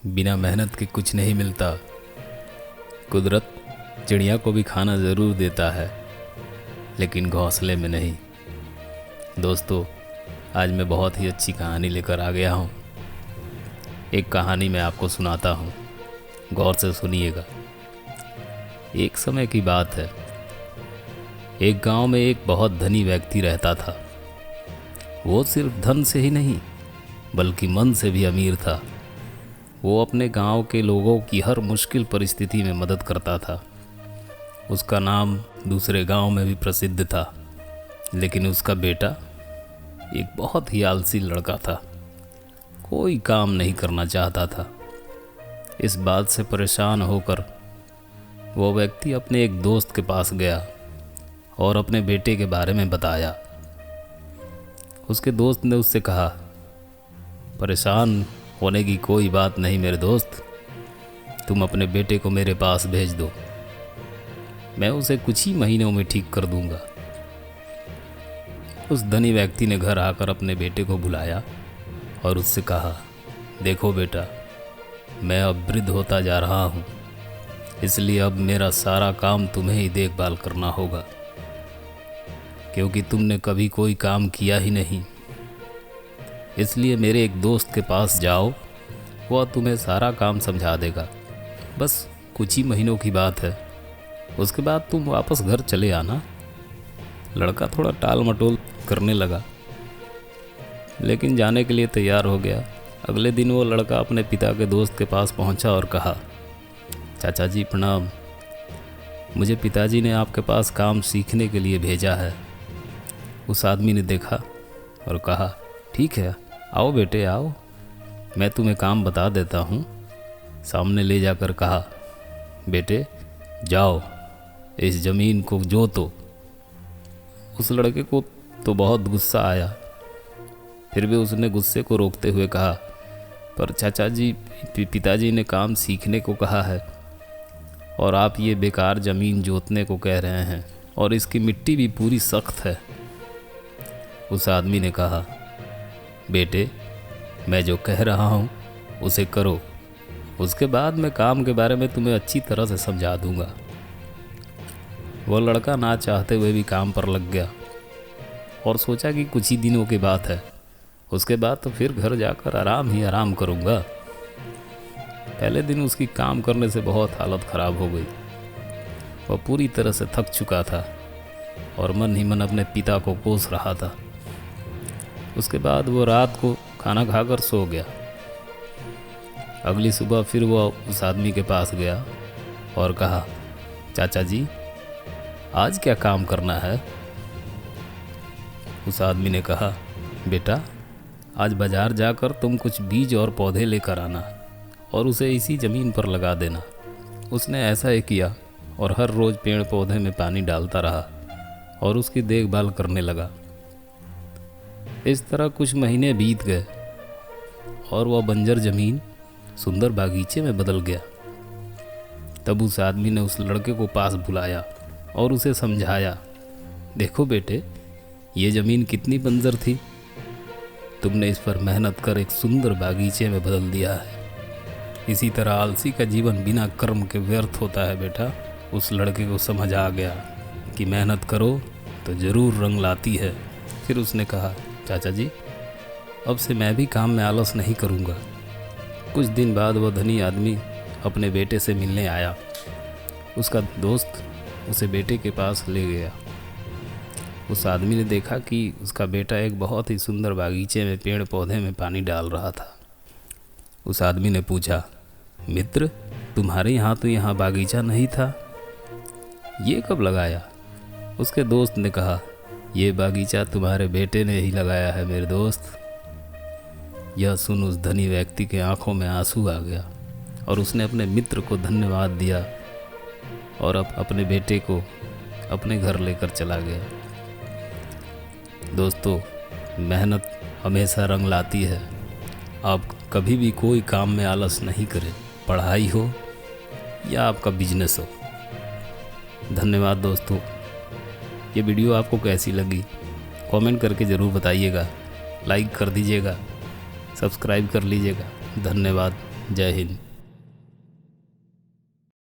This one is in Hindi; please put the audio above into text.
बिना मेहनत के कुछ नहीं मिलता। कुदरत चिड़िया को भी खाना ज़रूर देता है, लेकिन घोंसले में नहीं। दोस्तों, आज मैं बहुत ही अच्छी कहानी लेकर आ गया हूँ। एक कहानी मैं आपको सुनाता हूँ, गौर से सुनिएगा। एक समय की बात है। एक गांव में एक बहुत धनी व्यक्ति रहता था। वो सिर्फ धन से ही नहीं, बल्कि मन से भी अमीर था। वो अपने गांव के लोगों की हर मुश्किल परिस्थिति में मदद करता था। उसका नाम दूसरे गांव में भी प्रसिद्ध था। लेकिन उसका बेटा एक बहुत ही आलसी लड़का था। कोई काम नहीं करना चाहता था। इस बात से परेशान होकर वो व्यक्ति अपने एक दोस्त के पास गया और अपने बेटे के बारे में बताया। उसके दोस्त ने उससे कहा, परेशान होने की कोई बात नहीं मेरे दोस्त, तुम अपने बेटे को मेरे पास भेज दो, मैं उसे कुछ ही महीनों में ठीक कर दूंगा। उस धनी व्यक्ति ने घर आकर अपने बेटे को बुलाया और उससे कहा, देखो बेटा, मैं अब वृद्ध होता जा रहा हूँ, इसलिए अब मेरा सारा काम तुम्हें ही देखभाल करना होगा, क्योंकि तुमने कभी कोई काम किया ही नहीं। इसलिए मेरे एक दोस्त के पास जाओ, वह तुम्हें सारा काम समझा देगा। बस कुछ ही महीनों की बात है, उसके बाद तुम वापस घर चले आना। लड़का थोड़ा टाल मटोल करने लगा, लेकिन जाने के लिए तैयार हो गया। अगले दिन वो लड़का अपने पिता के दोस्त के पास पहुंचा और कहा, चाचा जी प्रणाम, मुझे पिताजी ने आपके पास काम सीखने के लिए भेजा है। उस आदमी ने देखा और कहा, ठीक है, आओ बेटे आओ, मैं तुम्हें काम बता देता हूँ। सामने ले जाकर कहा, बेटे जाओ इस ज़मीन को जोतो। उस लड़के को तो बहुत गुस्सा आया, फिर भी उसने गुस्से को रोकते हुए कहा, पर चाचा जी, पिताजी ने काम सीखने को कहा है और आप ये बेकार ज़मीन जोतने को कह रहे हैं, और इसकी मिट्टी भी पूरी सख्त है। उस आदमी ने कहा, बेटे मैं जो कह रहा हूँ उसे करो, उसके बाद मैं काम के बारे में तुम्हें अच्छी तरह से समझा दूंगा। वो लड़का ना चाहते हुए भी काम पर लग गया और सोचा कि कुछ ही दिनों की बात है, उसके बाद तो फिर घर जाकर आराम ही आराम करूंगा। पहले दिन उसकी काम करने से बहुत हालत ख़राब हो गई। वह पूरी तरह से थक चुका था और मन ही मन अपने पिता को कोस रहा था। उसके बाद वो रात को खाना खाकर सो गया। अगली सुबह फिर वह उस आदमी के पास गया और कहा, चाचा जी आज क्या काम करना है? उस आदमी ने कहा, बेटा आज बाजार जाकर तुम कुछ बीज और पौधे लेकर आना और उसे इसी ज़मीन पर लगा देना। उसने ऐसा ही किया और हर रोज़ पेड़ पौधे में पानी डालता रहा और उसकी देखभाल करने लगा। इस तरह कुछ महीने बीत गए और वह बंजर ज़मीन सुंदर बागीचे में बदल गया। तब उस आदमी ने उस लड़के को पास बुलाया और उसे समझाया, देखो बेटे, ये ज़मीन कितनी बंजर थी, तुमने इस पर मेहनत कर एक सुंदर बागीचे में बदल दिया है। इसी तरह आलसी का जीवन बिना कर्म के व्यर्थ होता है बेटा। उस लड़के को समझ आ गया कि मेहनत करो तो ज़रूर रंग लाती है। फिर उसने कहा, चाचा जी अब से मैं भी काम में आलस नहीं करूँगा। कुछ दिन बाद वह धनी आदमी अपने बेटे से मिलने आया। उसका दोस्त उसे बेटे के पास ले गया। उस आदमी ने देखा कि उसका बेटा एक बहुत ही सुंदर बागीचे में पेड़ पौधे में पानी डाल रहा था। उस आदमी ने पूछा, मित्र तुम्हारे यहाँ तो यहाँ बागीचा नहीं था, ये कब लगाया? उसके दोस्त ने कहा, ये बागीचा तुम्हारे बेटे ने ही लगाया है मेरे दोस्त। यह सुन उस धनी व्यक्ति के आंखों में आंसू आ गया और उसने अपने मित्र को धन्यवाद दिया और अब अपने बेटे को अपने घर लेकर चला गया। दोस्तों, मेहनत हमेशा रंग लाती है। आप कभी भी कोई काम में आलस नहीं करें, पढ़ाई हो या आपका बिजनेस हो। धन्यवाद दोस्तों। ये वीडियो आपको कैसी लगी कमेंट करके ज़रूर बताइएगा, लाइक कर दीजिएगा, सब्सक्राइब कर लीजिएगा। धन्यवाद। जय हिंद।